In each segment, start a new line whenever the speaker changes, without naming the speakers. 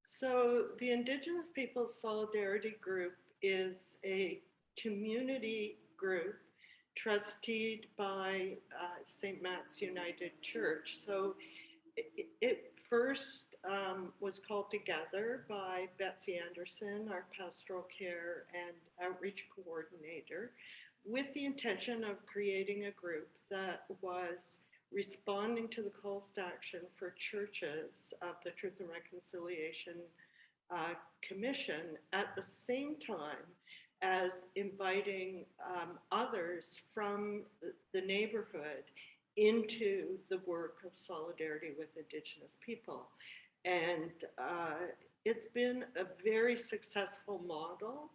So the Indigenous Peoples Solidarity Group is a community group trusteed by St. Matt's United Church. So it first was called together by Betsy Anderson, our pastoral care and outreach coordinator, with the intention of creating a group that was responding to the calls to action for churches of the Truth and Reconciliation Commission at the same time as inviting others from the neighborhood into the work of solidarity with Indigenous people. And it's been a very successful model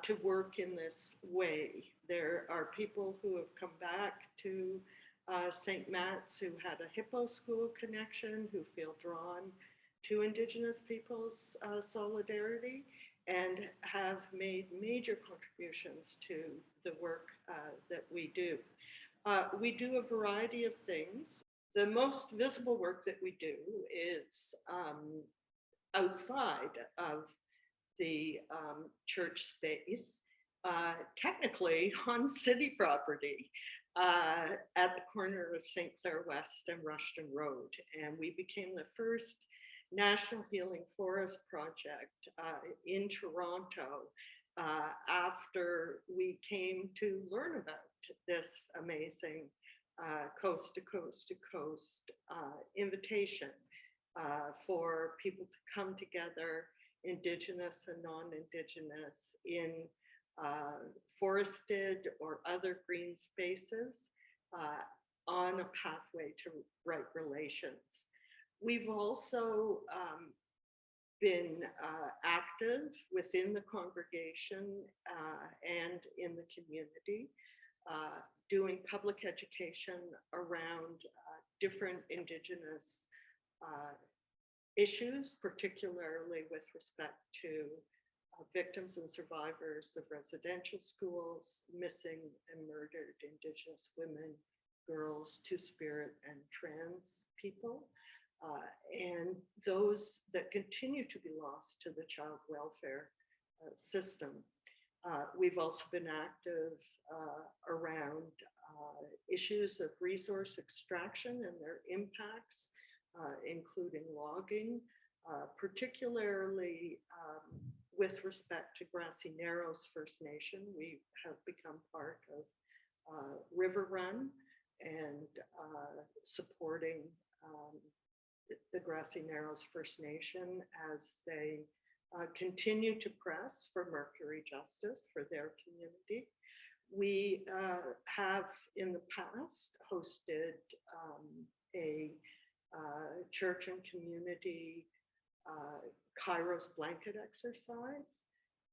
to work in this way. There are people who have come back to St. Matt's who had a Hippo School connection, who feel drawn to Indigenous peoples' solidarity and have made major contributions to the work that we do. We do a variety of things. The most visible work that we do is outside of the church space, technically on city property at the corner of St. Clair West and Rushton Road. And we became the first National Healing Forest project in Toronto after we came to learn about this amazing coast to coast to coast invitation for people to come together, Indigenous and non-Indigenous, in forested or other green spaces on a pathway to right relations. We've also been active within the congregation and in the community, doing public education around different Indigenous issues, particularly with respect to victims and survivors of residential schools, missing and murdered Indigenous women, girls, Two-Spirit, and trans people, and those that continue to be lost to the child welfare system. We've also been active around issues of resource extraction and their impacts, including logging, particularly with respect to Grassy Narrows First Nation. We have become part of River Run and supporting the Grassy Narrows First Nation as they continue to press for Mercury justice for their community. We have in the past hosted a church and community Kairos blanket exercise.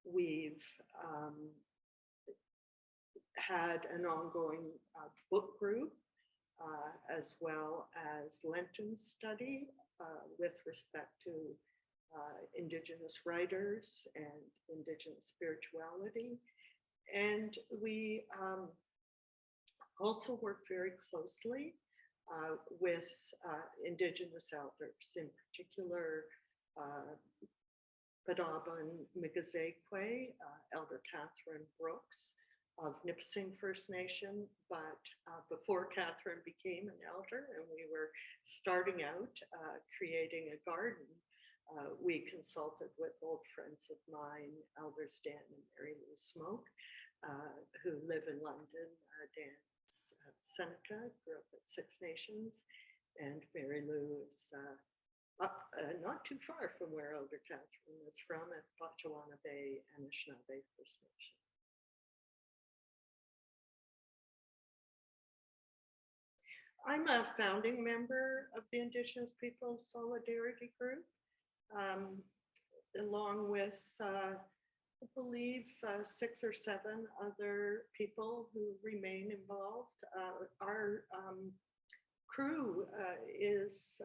We've had an ongoing book group as well as Lenten study with respect to Indigenous writers and Indigenous spirituality. And we also work very closely with Indigenous elders, in particular Badaba and Miigwezimai, Elder Catherine Brooks of Nipissing First Nation, but before Catherine became an elder and we were starting out creating a garden, we consulted with old friends of mine, Elders Dan and Mary Lou Smoke, who live in London. Dan's Seneca, grew up at Six Nations, and Mary Lou is up not too far from where Elder Catherine is from, at Botchawana Bay and Anishinaabe First Nation. I'm a founding member of the Indigenous Peoples Solidarity Group, along with, I believe, 6 or 7 other people who remain involved. Our crew is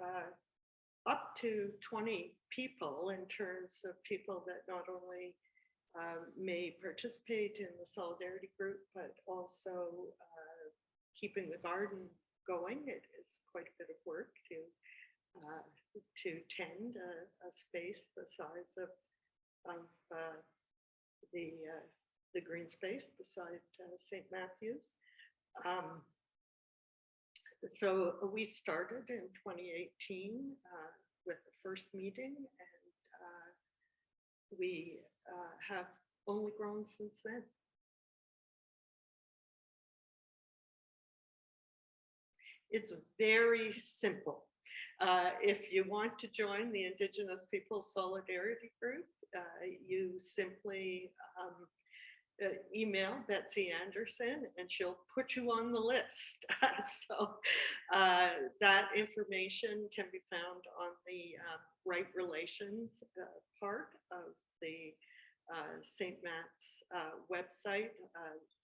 up to 20 people in terms of people that not only may participate in the Solidarity Group, but also keeping the garden going. It is quite a bit of work to to tend a space the size of the green space beside St. Matthew's. So we started in 2018 with the first meeting, and we have only grown since then. It's very simple. If you want to join the Indigenous Peoples Solidarity Group, you simply email Betsy Anderson and she'll put you on the list. So that information can be found on the Right Relations part of the St. Matt's website.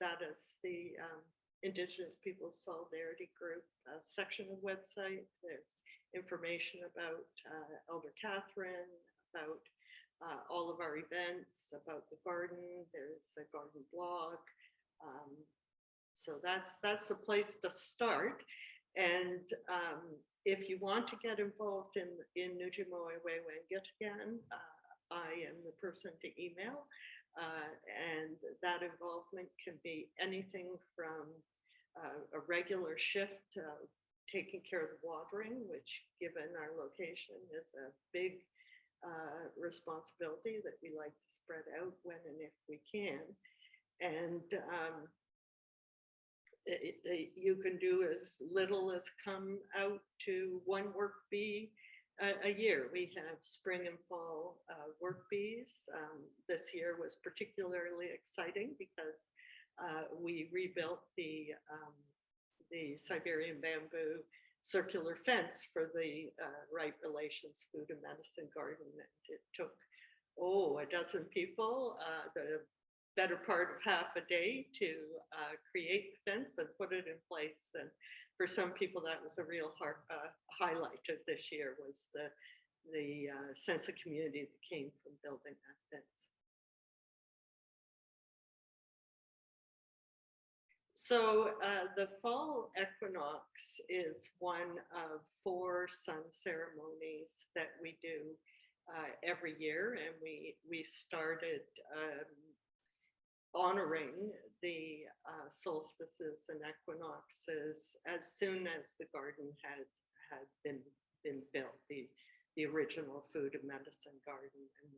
That is the Indigenous Peoples Solidarity Group section of website. There's information about Elder Catherine, about all of our events, about the garden. There's a garden blog. So that's the place to start. And if you want to get involved in Nujimoy Wewe Gitgan, I am the person to email. And that involvement can be anything from a regular shift, taking care of the watering, which given our location is a big responsibility that we like to spread out when and if we can. And you can do as little as come out to one work bee a year. We have spring and fall work bees. This year was particularly exciting because we rebuilt the Siberian bamboo circular fence for the Right Relations Food and Medicine Garden. And it took, a dozen people, the better part of half a day to create the fence and put it in place. And for some people, that was a real highlight of this year, was the sense of community that came from building that fence. So the fall equinox is one of 4 sun ceremonies that we do every year, and we started honoring the solstices and equinoxes as soon as the garden had been built, the original food and medicine garden, and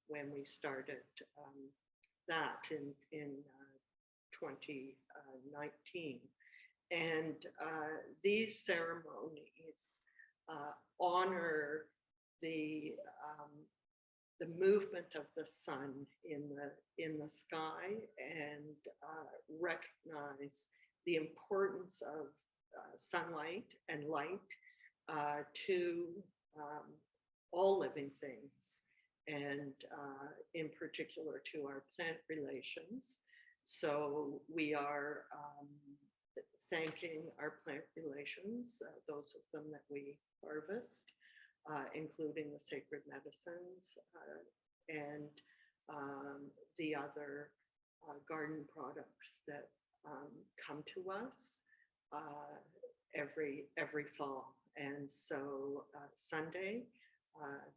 when we started that in 2019. And these ceremonies honor the movement of the sun in the sky, and recognize the importance of sunlight and light to all living things, and in particular to our plant relations. So we are thanking our plant relations, those of them that we harvest, including the sacred medicines and the other garden products that come to us every fall. And so Sunday,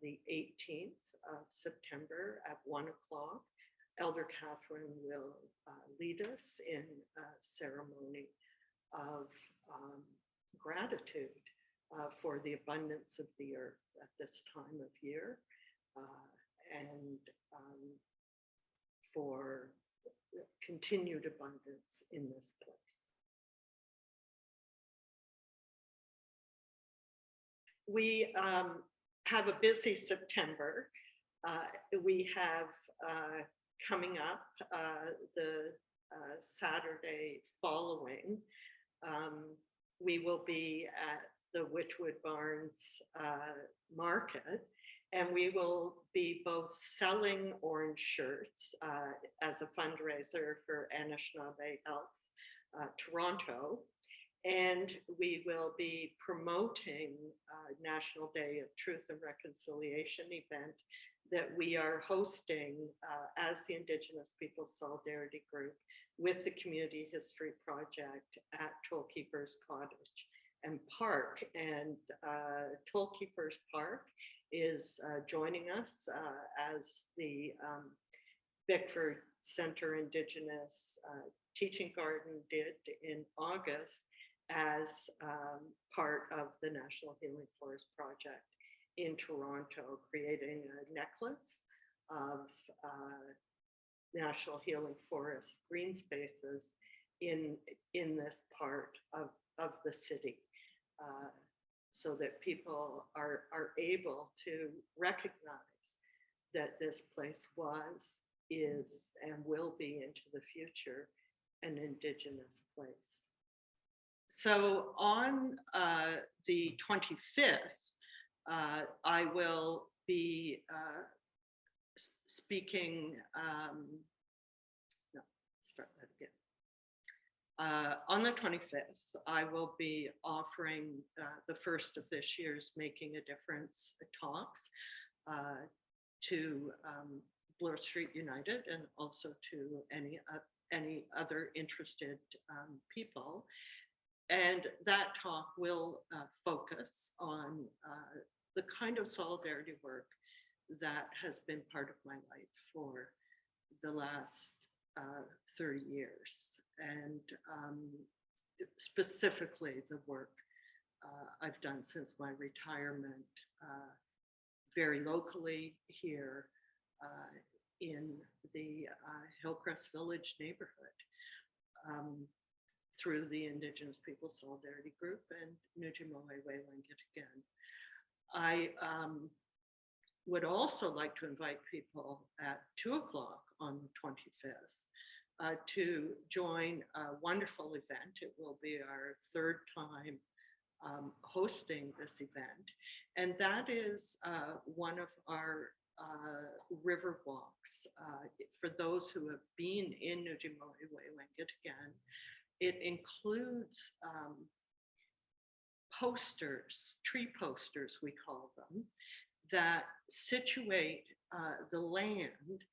the 18th of September at 1 o'clock, Elder Catherine will lead us in a ceremony of gratitude for the abundance of the earth at this time of year, and for continued abundance in this place. We have a busy September. We have coming up the Saturday following, we will be at the Witchwood Barns market, and we will be both selling orange shirts as a fundraiser for Anishinaabe Health Toronto, and we will be promoting National Day of Truth and Reconciliation event that we are hosting as the Indigenous Peoples Solidarity Group with the Community History Project at Tollkeeper's Cottage. and Park. And Tollkeepers Park is joining us as the Bickford Center Indigenous Teaching Garden did in August as part of the National Healing Forest Project in Toronto, creating a necklace of National Healing Forest green spaces in this part of the city, so that people are able to recognize that this place was, is, and will be into the future an Indigenous place. So on the 25th, I will be speaking, no, start that again. On the 25th, I will be offering the first of this year's Making a Difference talks to Bloor Street United and also to any other interested people. And that talk will focus on the kind of solidarity work that has been part of my life for the last 30 years. And specifically the work I've done since my retirement, very locally here in the Hillcrest Village neighborhood, through the Indigenous Peoples Solidarity Group and Nujimo'e Wewangitagan. I would also like to invite people at 2 o'clock on the 25th to join a wonderful event. It will be our third time hosting this event. And that is one of our river walks. For those who have been in Nujimo'e Wewangitagan, it includes posters, tree posters we call them, that situate the land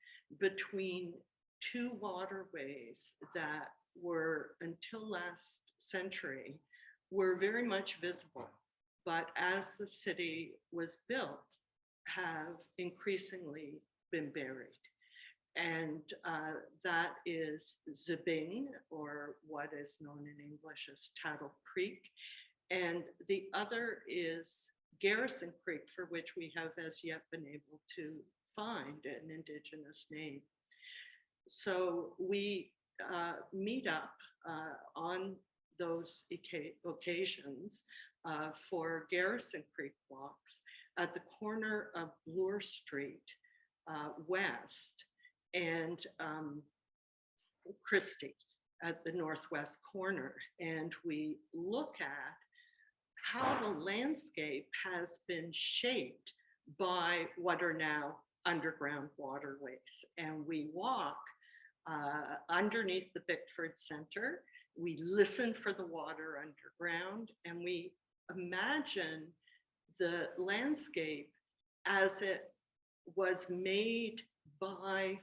between two waterways that were, until last century, were very much visible, but as the city was built, have increasingly been buried. And that is Zibing, or what is known in English as Tattle Creek. And the other is Garrison Creek, for which we have as yet been able to find an Indigenous name. So we meet up on those occasions for Garrison Creek walks at the corner of Bloor Street West and Christie at the northwest corner. And we look at how the landscape has been shaped by what are now underground waterways. And we walk underneath the Bickford Center. We listen for the water underground, and we imagine the landscape as it was made by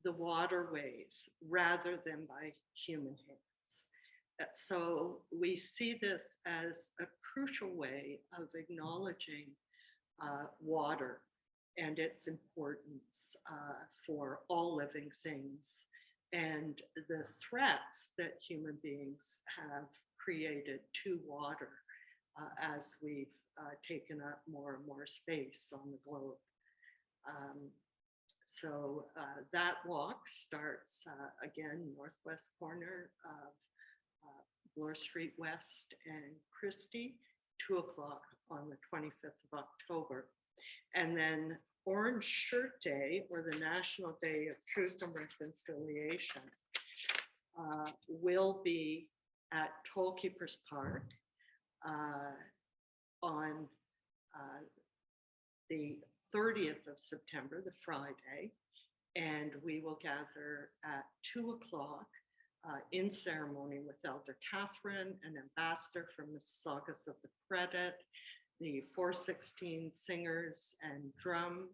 the waterways rather than by human hands. So we see this as a crucial way of acknowledging water and its importance for all living things, and the threats that human beings have created to water as we've taken up more and more space on the globe. So that walk starts again, northwest corner of Bloor Street West and Christie, 2 o'clock on the 25th of October. And then Orange Shirt Day, or the National Day of Truth and Reconciliation, will be at Tollkeepers Park on the 30th of September, the Friday, and we will gather at 2 o'clock in ceremony with Elder Catherine, an ambassador from Mississaugas of the Credit, the 416 singers and drum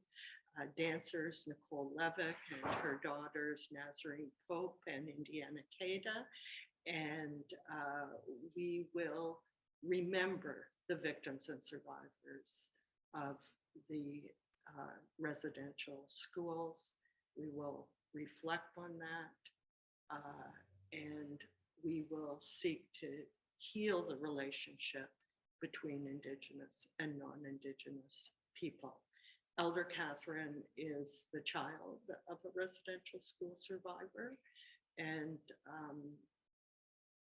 dancers, Nicole Levick and her daughters, Nazarene Pope and Indiana Cada. And we will remember the victims and survivors of the residential schools. We will reflect on that, and we will seek to heal the relationship between Indigenous and non-Indigenous people. Elder Catherine is the child of a residential school survivor, and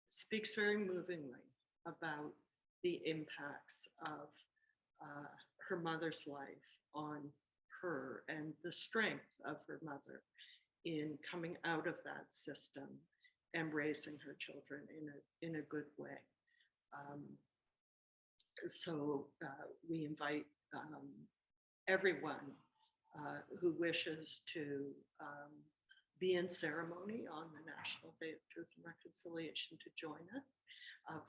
speaks very movingly about the impacts of her mother's life on her and the strength of her mother in coming out of that system and raising her children in a good way. So we invite everyone who wishes to be in ceremony on the National Day of Truth and Reconciliation to join us.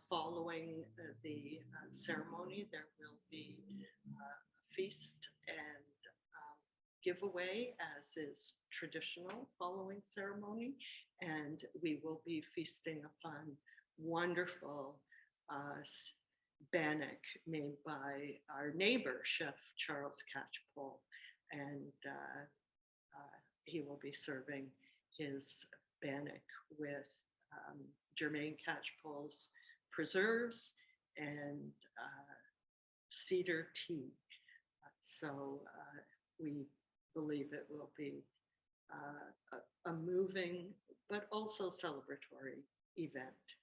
Following the ceremony, there will be a feast and giveaway, as is traditional following ceremony, and we will be feasting upon wonderful bannock made by our neighbor, Chef Charles Catchpole, and he will be serving his bannock with Jermaine Catchpole's preserves and cedar tea. So we believe it will be a moving but also celebratory event.